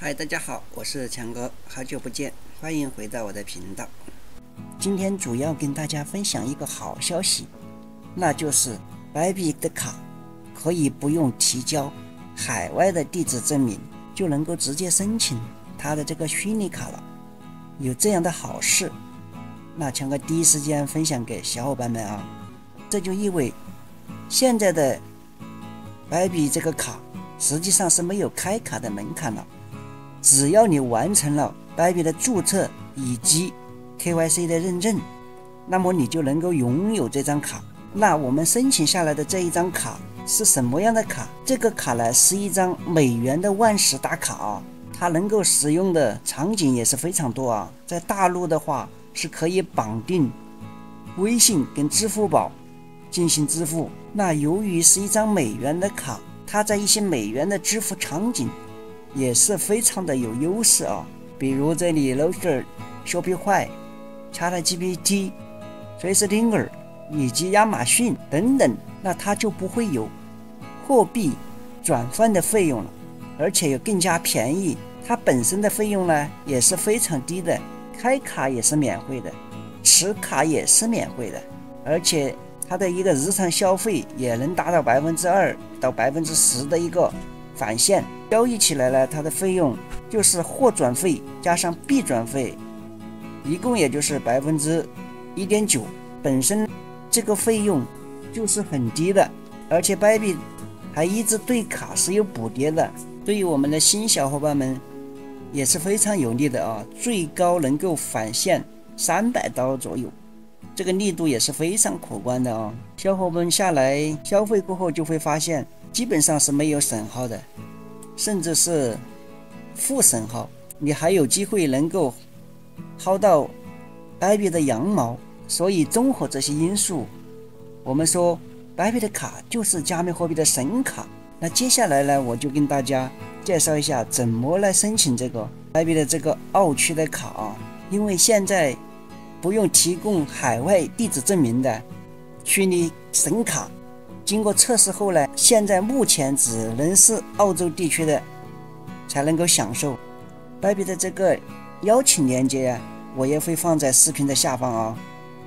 嗨，大家好，我是强哥，好久不见，欢迎回到我的频道。今天主要跟大家分享一个好消息，那就是白币的卡可以不用提交海外的地址证明，就能够直接申请它的这个虚拟卡了。有这样的好事，那强哥第一时间分享给小伙伴们啊。这就意味现在的白币这个卡实际上是没有开卡的门槛了。只要你完成了白币的注册以及 KYC 的认证，那么你就能够拥有这张卡。那我们申请下来的这一张卡是什么样的卡？这个卡呢是一张美元的万时大卡啊，它能够使用的场景也是非常多啊。在大陆的话是可以绑定微信跟支付宝进行支付。那由于是一张美元的卡，它在一些美元的支付场景也是非常的有优势啊，比如这里 Ledger、Shopify、ChatGPT、Face以及亚马逊等等，那它就不会有货币转换的费用了，而且也更加便宜。它本身的费用呢也是非常低的，开卡也是免费的，持卡也是免费的，而且它的一个日常消费也能达到2%到10%的一个返现。交易起来呢，它的费用就是货转费加上币转费，一共也就是1.9%，本身这个费用就是很低的，而且白币还一直对卡是有补贴的，对于我们的新小伙伴们也是非常有利的啊，最高能够返现$300左右，这个力度也是非常可观的啊。小伙伴下来消费过后就会发现，基本上是没有损耗的，甚至是负损耗，你还有机会能够薅到白币的羊毛。所以综合这些因素，我们说白币的卡就是加密货币的神卡。那接下来呢，我就跟大家介绍一下怎么来申请这个白币的这个澳区的卡啊。因为现在不用提供海外地址证明的虚拟神卡，经过测试后呢，现在目前只能是澳洲地区的才能够享受白币的这个邀请链接啊，我也会放在视频的下方啊。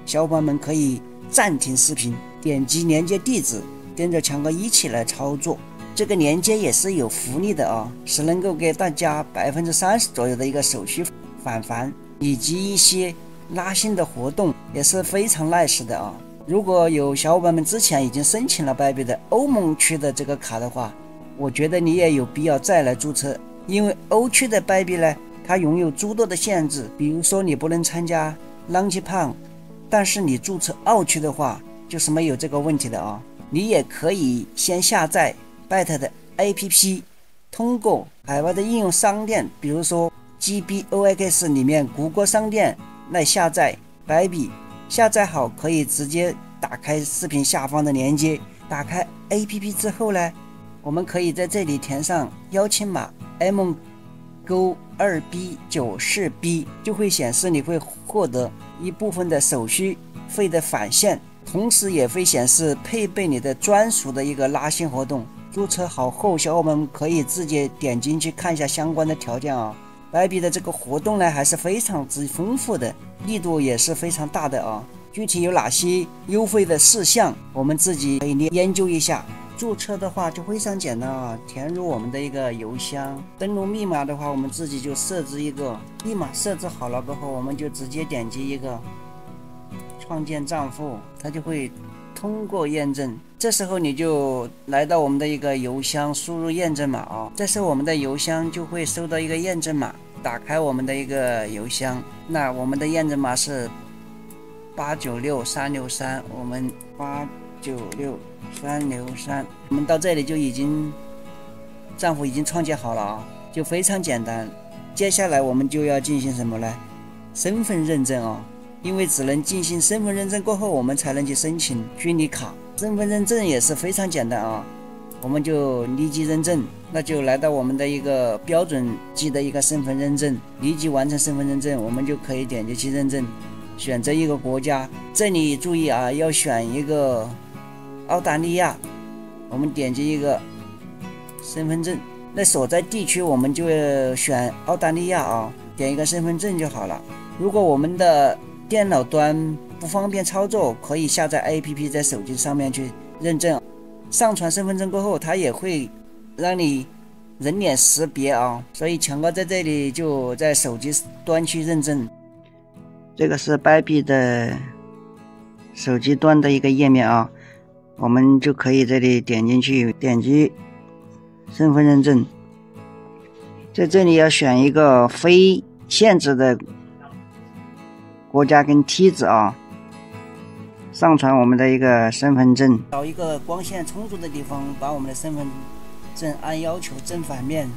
小伙伴们可以暂停视频，点击连接地址，跟着强哥一起来操作。这个连接也是有福利的啊，是能够给大家30%左右的一个手续返还，以及一些拉新的活动，也是非常 nice 的啊。如果有小伙伴们之前已经申请了白币的欧盟区的这个卡的话，我觉得你也有必要再来注册，因为欧区的白币呢，它拥有诸多的限制，比如说你不能参加 Launch Pound，但是你注册澳区的话就是没有这个问题的啊。你也可以先下载 BYTE 的 APP， 通过海外的应用商店，比如说 GBOX 里面谷歌商店来下载白币。下载好可以直接打开视频下方的链接，打开 APP 之后呢，我们可以在这里填上邀请码 MGO2B94B， 就会显示你会获得一部分的手续费的返现，同时也会显示配备你的专属的一个拉新活动。注册好后，小伙伴们可以直接点进去看一下相关的条件啊。白币的这个活动呢还是非常之丰富的，力度也是非常大的啊。具体有哪些优惠的事项，我们自己可以研究一下。注册的话就非常简单啊，填入我们的一个邮箱，登录密码的话我们自己就设置一个密码，设置好了过后我们就直接点击一个创建账户，它就会通过验证。这时候你就来到我们的一个邮箱，输入验证码啊。这时候我们的邮箱就会收到一个验证码，打开我们的一个邮箱，那我们的验证码是896363，我们896363，我们到这里就已经账户已经创建好了啊，就非常简单。接下来我们就要进行什么呢？身份认证啊，因为只能进行身份认证过后，我们才能去申请虚拟卡。身份认证也是非常简单啊，我们就立即认证，那就来到我们的一个标准级的一个身份认证，立即完成身份认证，我们就可以点击去认证，选择一个国家。这里注意啊，要选一个澳大利亚，我们点击一个身份证，那所在地区我们就选澳大利亚啊，点一个身份证就好了。如果我们的电脑端不方便操作，可以下载 APP 在手机上面去认证。上传身份证过后，它也会让你人脸识别啊，所以强哥在这里就在手机端去认证。这个是拜币的手机端的一个页面啊，我们就可以这里点进去，点击身份认证，在这里要选一个非限制的国家跟梯子啊，上传我们的一个身份证，找一个光线充足的地方，把我们的身份证按要求正反面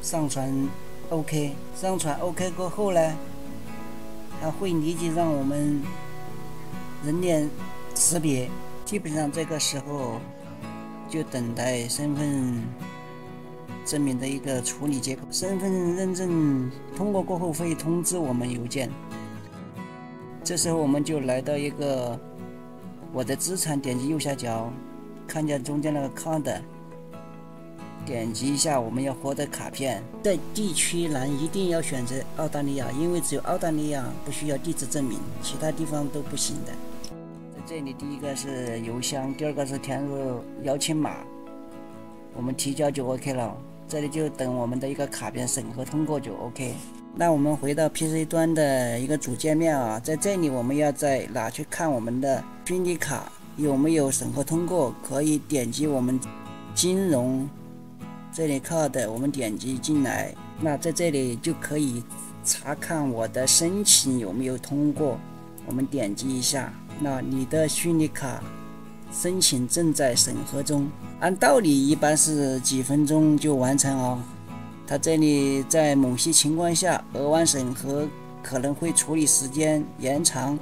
上传 OK。 上传 OK 过后呢，它会立即让我们人脸识别，基本上这个时候就等待身份证明的一个处理结果。身份认证通过过后会通知我们邮件，这时候我们就来到一个我的资产，点击右下角，看见中间那个 card， 点击一下我们要获得卡片。在地区栏一定要选择澳大利亚，因为只有澳大利亚不需要地址证明，其他地方都不行的。在这里第一个是邮箱，第二个是填入邀请码，我们提交就 OK 了。这里就等我们的一个卡片审核通过就 OK。那我们回到 PC 端的一个主界面啊，在这里我们要在哪去看我们的虚拟卡有没有审核通过，可以点击我们金融这里 card， 我们点击进来，那在这里就可以查看我的申请有没有通过，我们点击一下，那你的虚拟卡申请正在审核中，按道理一般是几分钟就完成哦。它这里在某些情况下额外审核可能会处理时间延长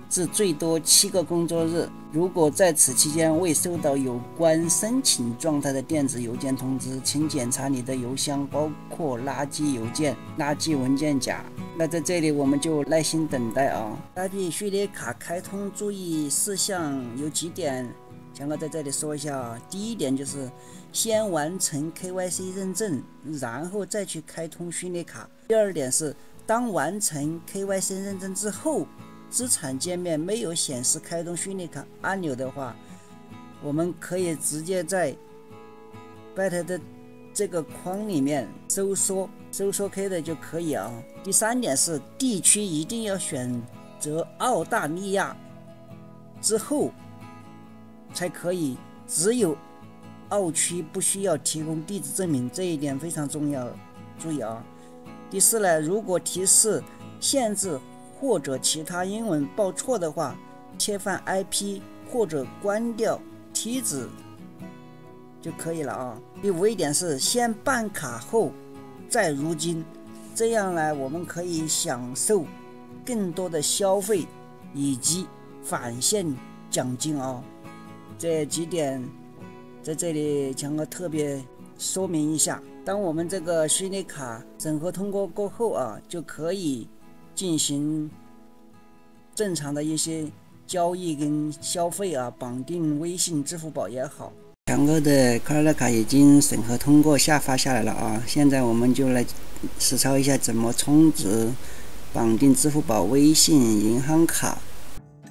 至最多7个工作日，如果在此期间未收到有关申请状态的电子邮件通知，请检查你的邮箱，包括垃圾邮件、垃圾文件夹。那在这里我们就耐心等待啊。拜币虚拟卡开通注意事项有几点，强哥在这里说一下啊。第一点就是先完成 KYC 认证，然后再去开通虚拟卡。第二点是当完成 KYC 认证之后，资产界面没有显示开通虚拟卡按钮的话，我们可以直接在 BET 的这个框里面搜索 K 的就可以啊。第三点是地区一定要选择澳大利亚之后才可以，只有澳区不需要提供地址证明，这一点非常重要，注意啊。第四呢，如果提示限制或者其他英文报错的话，切换 IP 或者关掉梯子就可以了啊。第五一点是先办卡后再入金，这样呢我们可以享受更多的消费以及返现奖金啊。这几点在这里强哥特别说明一下。当我们这个虚拟卡审核通过过后啊，就可以进行正常的一些交易跟消费啊，绑定微信、支付宝也好。强哥的快乐卡已经审核通过下发下来了啊，现在我们就来实操一下怎么充值、绑定支付宝、微信、银行卡。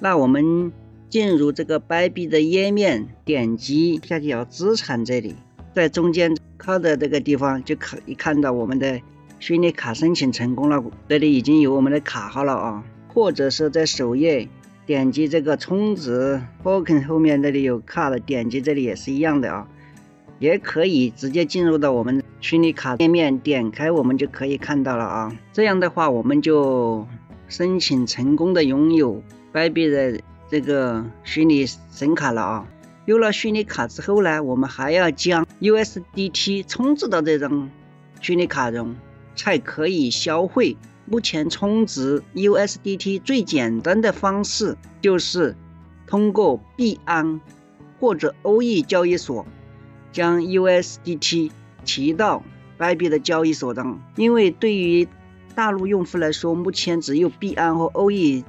那我们进入这个拜币的页面，点击下角资产这里，在中间靠的这个地方就可以看到我们的虚拟卡申请成功了，这里已经有我们的卡号了啊。或者是在首页点击这个充值 token 后面这里有 card， 点击这里也是一样的啊。也可以直接进入到我们虚拟卡页面，点开我们就可以看到了啊。这样的话我们就申请成功的拥有拜币的这个虚拟神卡了啊。有了虚拟卡之后呢，我们还要将 USDT 充值到这张虚拟卡中，才可以消费。目前充值 USDT 最简单的方式就是通过币安或者欧易交易所将 USDT 提到拜币的交易所中。因为对于大陆用户来说，目前只有币安和欧易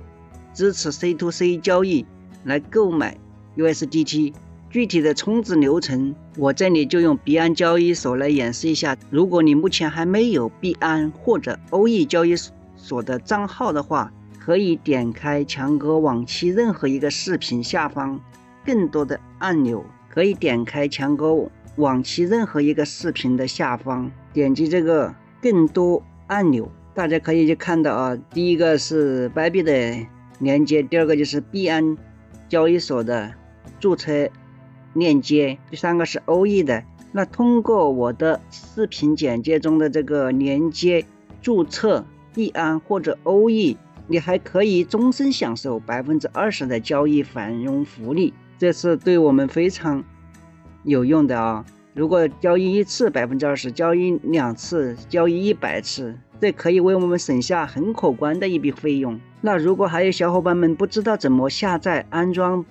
支持 C2C 交易来购买 USDT，具体的充值流程，我这里就用币安交易所来演示一下。如果你目前还没有币安或者欧易交易所的账号的话，可以点开强哥往期任何一个视频下方更多的按钮，可以点开强哥往期任何一个视频的下方，点击这个更多按钮，大家可以去看到啊，第一个是白币的连接，第二个就是币安交易所的注册链接，第三个是欧易的。那通过我的视频简介中的这个连接注册币安或者欧易，你还可以终身享受 20% 的交易返佣福利，这是对我们非常有用的啊！如果交易一次 20%， 交易2次，交易100次，这可以为我们省下很可观的一笔费用。那如果还有小伙伴们不知道怎么下载安装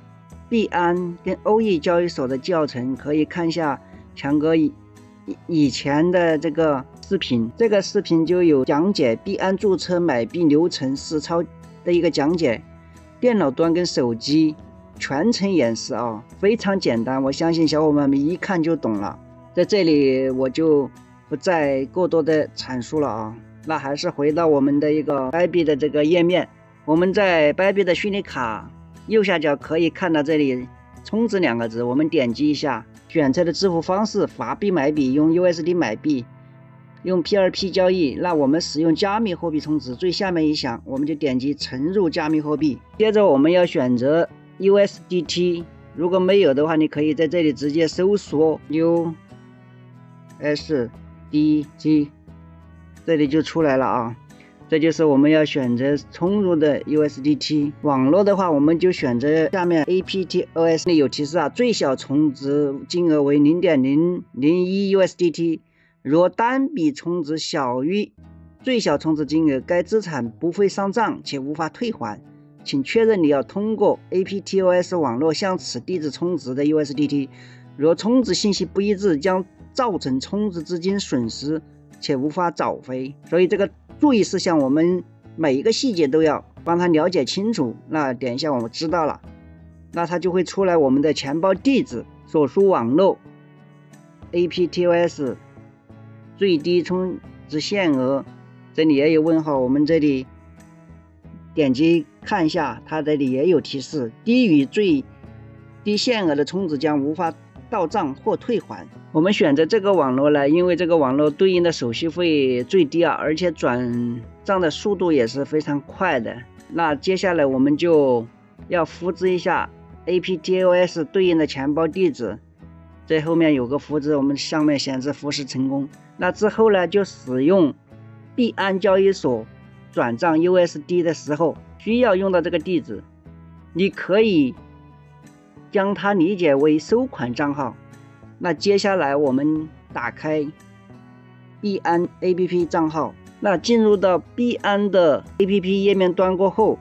币安跟欧易交易所的教程，可以看一下强哥以前的这个视频，这个视频就有讲解币安注册买币流程实操的一个讲解，电脑端跟手机全程演示啊，非常简单，我相信小伙伴们一看就懂了。在这里我就不再过多的阐述了啊。那还是回到我们的一个白币的这个页面，我们在白币的虚拟卡右下角可以看到这里充值2个字，我们点击一下，选择的支付方式法币买币，用 USD 买币，用 P2P 交易。那我们使用加密货币充值，最下面一项我们就点击存入加密货币，接着我们要选择 USDT， 如果没有的话，你可以在这里直接搜索 USDT， 这里就出来了啊。这就是我们要选择充入的 USDT。 网络的话，我们就选择下面 APTOS 里有提示啊，最小充值金额为 0.001 USDT， 若单笔充值小于最小充值金额，该资产不会上账且无法退还，请确认你要通过 APTOS 网络向此地址充值的 USDT， 若充值信息不一致，将造成充值资金损失且无法找回。所以这个注意事项我们每一个细节都要帮他了解清楚。那点一下我们知道了，那它就会出来我们的钱包地址、所属网络、APTOS 最低充值限额，这里也有问号，我们这里点击看一下，它这里也有提示，低于最低限额的充值将无法到账或退还。我们选择这个网络呢，因为这个网络对应的手续费最低啊，而且转账的速度也是非常快的。那接下来我们就要复制一下 APTOS 对应的钱包地址，这后面有个复制，我们上面显示复制成功。那之后呢，就使用币安交易所转账 USD 的时候需要用到这个地址，你可以将它理解为收款账号。那接下来我们打开币安 APP 账号，那进入到币安的 APP 页面端过后，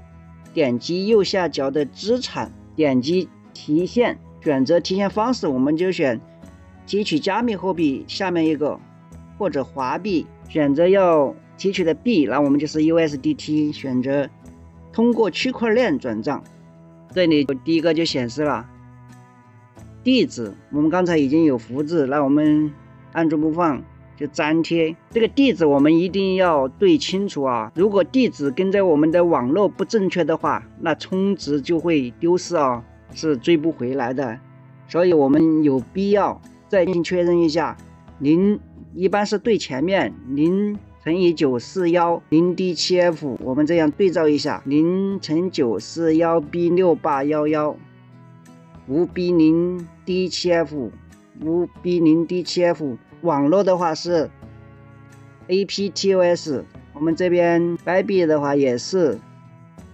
点击右下角的资产，点击提现，选择提现方式，我们就选提取加密货币，下面一个或者华币，选择要提取的币，那我们就是 USDT， 选择通过区块链转账，这里第一个就显示了地址，我们刚才已经有复制，那我们按住不放就粘贴，这个地址我们一定要对清楚啊，如果地址跟在我们的网络不正确的话，那充值就会丢失啊，是追不回来的，所以我们有必要再进行确认一下。0一般是对前面0乘以941 0D7F， 我们这样对照一下，0乘941 B6811 5B0D7F 5B0D7F。 网络的话是 APTOS， 我们这边白币的话也是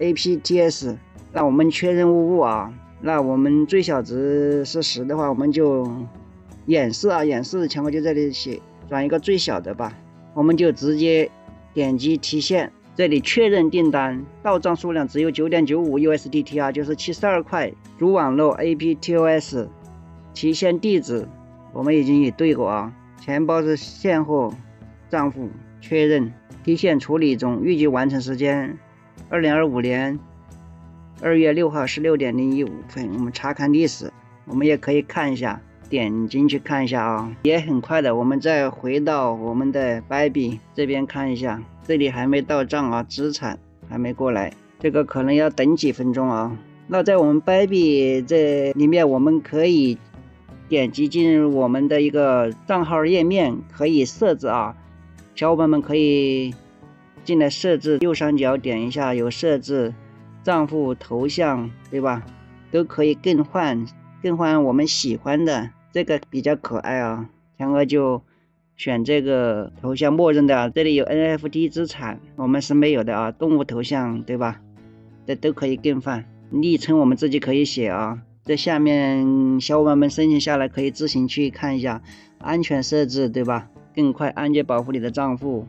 APTS， 那我们确认无误啊，那我们最小值是10的话，我们就演示啊，演示强哥就这里写转一个最小的吧，我们就直接点击提现，这里确认订单，到账数量只有 9.95 USDT 啊，就是72块，主网络 APTOS， 提现地址我们已经也对过啊，钱包是现货账户，确认提现处理中，预计完成时间2025年2月6号16点015分。我们查看历史，我们也可以看一下，点进去看一下啊，也很快的。我们再回到我们的 Bybit 这边看一下，这里还没到账啊，资产还没过来，这个可能要等几分钟啊。那在我们 Bybit 这里面，我们可以点击进入我们的一个账号页面，可以设置啊，小伙伴们可以进来设置，右上角点一下有设置账户头像，对吧？都可以更换我们喜欢的，这个比较可爱啊。强哥就选这个头像，默认的，这里有 NFT 资产，我们是没有的啊。动物头像，对吧？这都可以更换，昵称我们自己可以写啊。这下面小伙伴们申请下来可以自行去看一下安全设置，对吧？更快安全保护你的账户。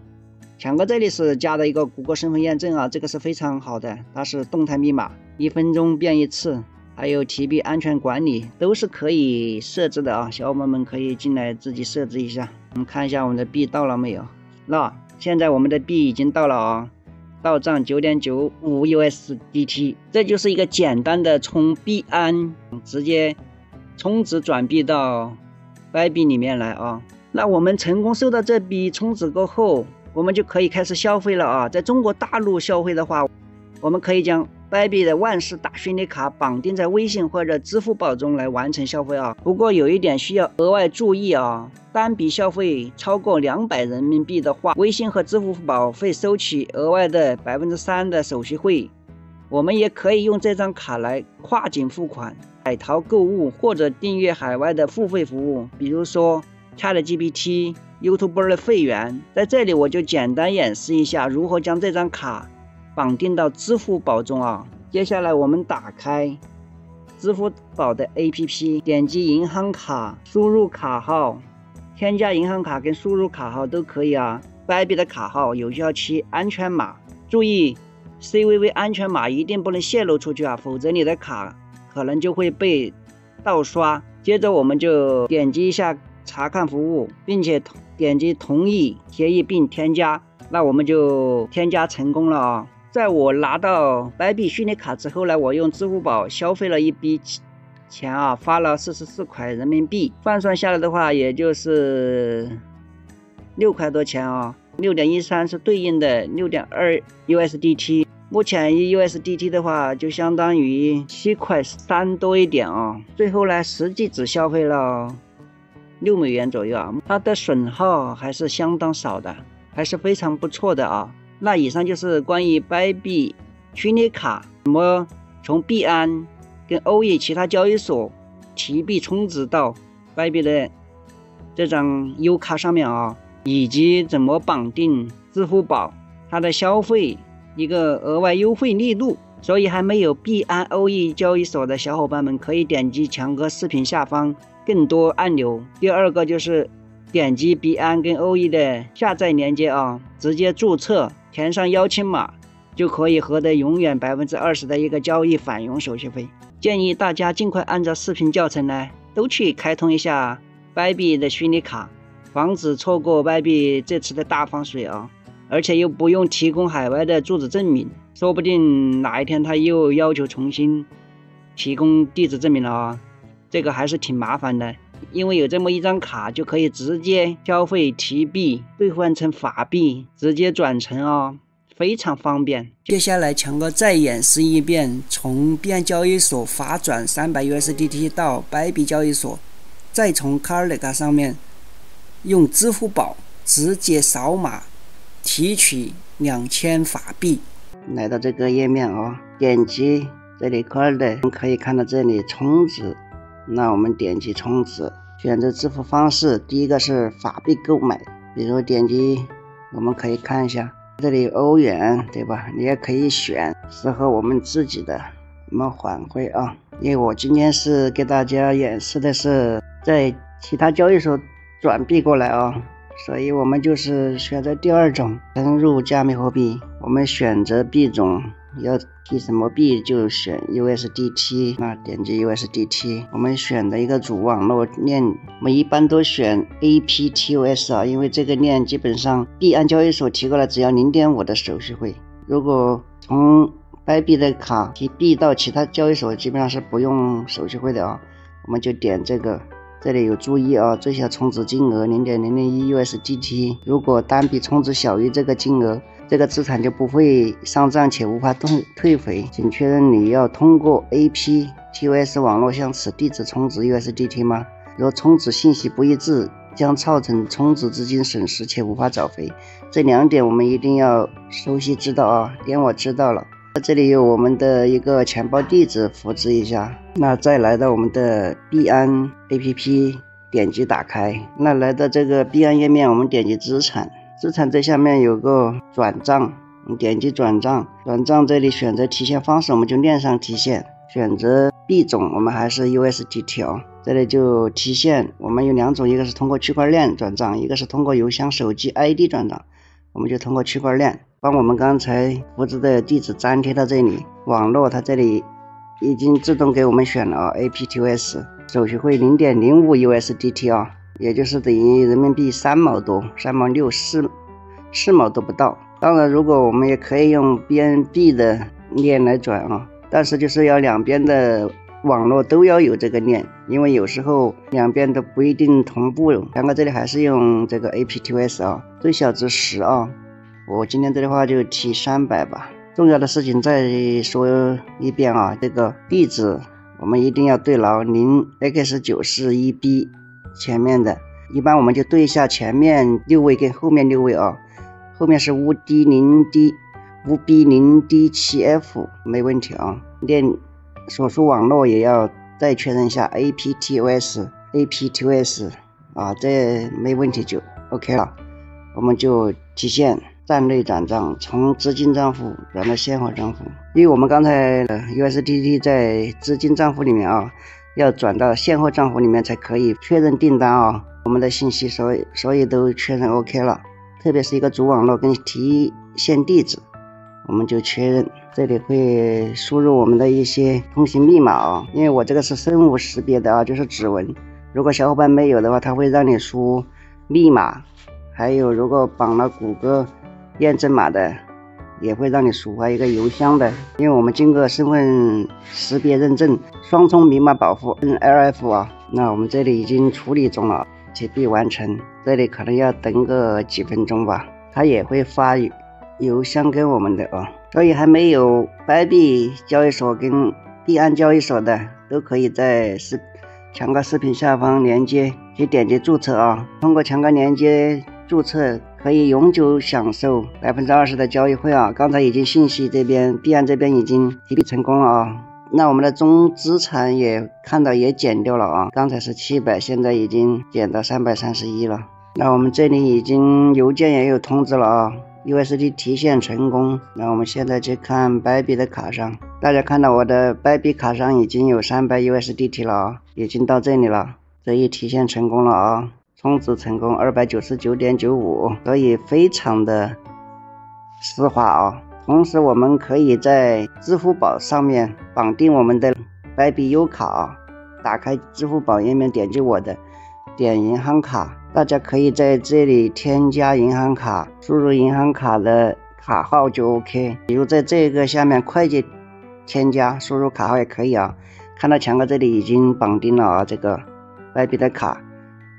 强哥这里是加的一个谷歌身份验证啊，这个是非常好的，它是动态密码，1分钟变一次，还有提币安全管理都是可以设置的啊，小伙伴们可以进来自己设置一下。我们看一下我们的币到了没有？那现在我们的币已经到了啊，到账 9.95 USDT， 这就是一个简单的从币安直接充值转币到 Bybit 里面来啊。那我们成功收到这笔充值过后，我们就可以开始消费了啊。在中国大陆消费的话，我们可以将 Bybit 的万事大虚拟卡绑定在微信或者支付宝中来完成消费啊。不过有一点需要额外注意啊，单笔消费超过200人民币的话，微信和支付宝会收取额外的 3% 的手续费。我们也可以用这张卡来跨境付款、海淘购物或者订阅海外的付费服务，比如说 ChatGPT、YouTuber 的会员。在这里我就简单演示一下如何将这张卡绑定到支付宝中啊。接下来我们打开支付宝的 APP， 点击银行卡，输入卡号，添加银行卡跟输入卡号都可以啊。Bybit 的卡号、有效期、安全码，注意 CVV 安全码一定不能泄露出去啊，否则你的卡可能就会被盗刷。接着我们就点击一下查看服务，并且点击同意协议并添加，那我们就添加成功了啊。在我拿到 Bybit 虚拟卡之后呢，我用支付宝消费了一笔钱啊，发了44块人民币，换算下来的话也就是6块多钱啊。6.13 是对应的 6.2 USDT， 目前1 USDT 的话就相当于7块3多一点啊。最后呢，实际只消费了6美元左右啊，它的损耗还是相当少的，还是非常不错的啊。那以上就是关于 Bybit 虚拟卡怎么从币安跟欧易其他交易所提币充值到 Bybit 的这张 U 卡上面啊，以及怎么绑定支付宝它的消费一个额外优惠力度。所以还没有币安欧易交易所的小伙伴们可以点击强哥视频下方更多按钮。第二个就是点击币安跟欧易的下载链接啊，直接注册，填上邀请码，就可以获得永远 20% 的一个交易返佣手续费。建议大家尽快按照视频教程呢，都去开通一下 Bybit 的虚拟卡，防止错过 Bybit 这次的大放水啊！而且又不用提供海外的住址证明，说不定哪一天他又要求重新提供地址证明了啊，这个还是挺麻烦的。因为有这么一张卡，就可以直接消费提币，兑换成法币，直接转成啊，非常方便。接下来强哥再演示一遍，从币安交易所发转300 USDT 到Bybit交易所，再从 Cardlink 上面用支付宝直接扫码提取2000法币。来到这个页面啊，点击这里 Cardlink， 可以看到这里充值。那我们点击充值，选择支付方式，第一个是法币购买，比如点击，我们可以看一下，这里有欧元，对吧？你也可以选适合我们自己的。我们返回啊，因为我今天是给大家演示的是在其他交易所转币过来啊，所以我们就是选择第二种，登入加密货币，我们选择币种。要提什么币就选 USDT， 那点击 USDT， 我们选的一个主网络链，我们一般都选 APTOS 啊，因为这个链基本上币安交易所提过来只要 0.5 的手续费，如果从Bybit的卡提币到其他交易所基本上是不用手续费的啊。我们就点这个，这里有注意啊，最小充值金额 0.001 USDT， 如果单笔充值小于这个金额，这个资产就不会上账且无法退回，请确认你要通过 APTOS 网络向此地址充值 USDT 吗？若充值信息不一致，将造成充值资金损失且无法找回。这2点我们一定要熟悉知道啊。点我知道了。这里有我们的一个钱包地址，复制一下。那再来到我们的币安 APP， 点击打开。那来到这个币安页面，我们点击资产。资产这下面有个转账，你点击转账，转账这里选择提现方式，我们就链上提现，选择币种，我们还是 USDT 哦。这里就提现，我们有2种，一个是通过区块链转账，一个是通过邮箱、手机 ID 转账，我们就通过区块链，把我们刚才复制的地址粘贴到这里。网络它这里已经自动给我们选了 APTOS， 手续费 0.05 USDT 啊，也就是等于人民币3毛多，3毛6， 4毛都不到。当然如果我们也可以用 BNB 的链来转啊，但是就是要两边的网络都要有这个链，因为有时候两边都不一定同步。刚刚这里还是用这个 APTOS 啊，最小值10啊，我今天这里话就提300吧。重要的事情再说一遍啊，这个地址我们一定要对牢 0x941b 前面的，一般我们就对一下前面6位跟后面6位啊，后面是 5B0D7F 没问题啊。链所属网络也要再确认一下 APTOS 啊，这没问题就 OK 了。我们就提现站内转账，从资金账户转到现货账户。因为我们刚才USDT 在资金账户里面啊，要转到现货账户里面才可以确认订单啊，我们的信息所以都确认 OK 了。特别是一个主网络跟提现地址，我们就确认。这里会输入我们的一些通行密码啊，因为我这个是生物识别的啊，就是指纹。如果小伙伴没有的话，它会让你输密码，还有如果绑了谷歌验证码的，也会让你输入一个邮箱的。因为我们经过身份识别认证，双重密码保护 NLF 啊，那我们这里已经处理中了，解闭完成。这里可能要等个几分钟吧，它也会发邮箱给我们的啊。所以还没有白币交易所跟币安交易所的，都可以在强哥视频下方链接去点击注册啊。通过强哥链接注册，可以永久享受 20% 的交易费啊。刚才已经信息这边币安这边已经提币成功了啊。那我们的总资产也看到也减掉了啊，刚才是700，现在已经减到331了。那我们这里已经邮件也有通知了啊，USD 提现成功。那我们现在去看白币的卡上，大家看到我的白币卡上已经有300 USDT 了啊，已经到这里了，这一提现成功了啊，充值成功 299.95， 所以非常的丝滑啊。同时我们可以在支付宝上面绑定我们的白币 U 卡啊，打开支付宝页面，点击我的，点银行卡，大家可以在这里添加银行卡，输入银行卡的卡号就 OK。 比如在这个下面快捷添加，输入卡号也可以啊。看到强哥这里已经绑定了啊，这个白币的卡，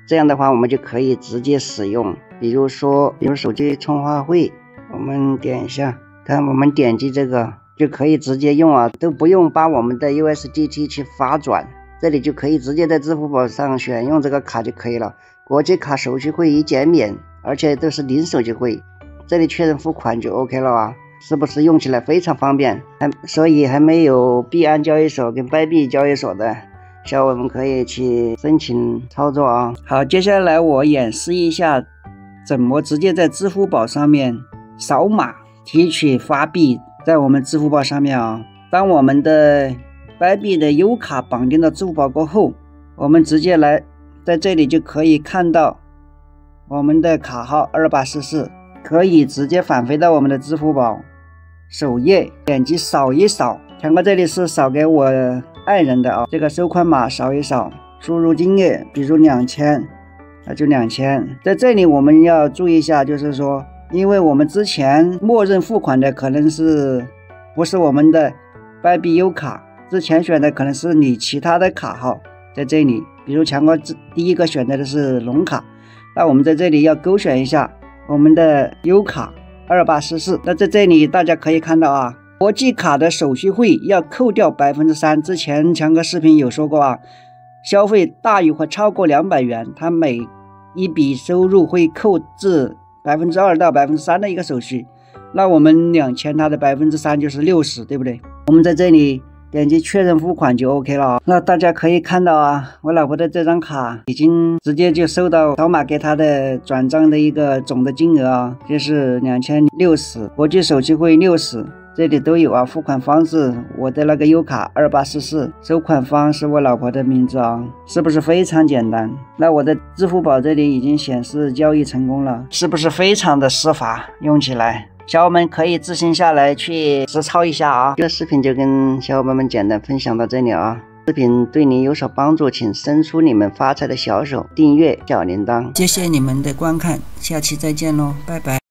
这样的话我们就可以直接使用。比如手机充话费，我们点一下，看我们点击这个就可以直接用啊，都不用把我们的 USDT 去发转，这里就可以直接在支付宝上选用这个卡就可以了。国际卡手续费已减免，而且都是零手续费，这里确认付款就 OK 了啊，是不是用起来非常方便？所以还没有币安交易所跟白币交易所的小伙伴可以去申请操作啊。好，接下来我演示一下怎么直接在支付宝上面扫码提取发币。在我们支付宝上面啊，当我们的白币的 U 卡绑定到支付宝过后，我们直接来在这里就可以看到我们的卡号2844，可以直接返回到我们的支付宝首页，点击扫一扫。强哥这里是扫给我爱人的啊，这个收款码扫一扫，输入金额，比如2000，那就2000。在这里我们要注意一下，就是说因为我们之前默认付款的可能是不是我们的白币 U 卡，之前选的可能是你其他的卡号，在这里，比如强哥第一个选择的是农卡，那我们在这里要勾选一下我们的优卡2844。那在这里大家可以看到啊，国际卡的手续费要扣掉3%。之前强哥视频有说过啊，消费大于或超过200元，它每一笔收入会扣至2%到3%的一个手续。那我们2000它的3%就是60，对不对？我们在这里点击确认付款就 OK 了。那大家可以看到啊，我老婆的这张卡已经直接就收到扫码给她的转账的一个总的金额啊，就是2060，国际手续费60，这里都有啊。付款方式，我的那个优卡2844，收款方是我老婆的名字啊，是不是非常简单？那我的支付宝这里已经显示交易成功了，是不是非常的丝滑？用起来小伙伴们可以自行下来去实操一下啊。这个视频就跟小伙伴们简单分享到这里啊。视频对你有所帮助，请伸出你们发财的小手，订阅小铃铛。谢谢你们的观看，下期再见喽，拜拜。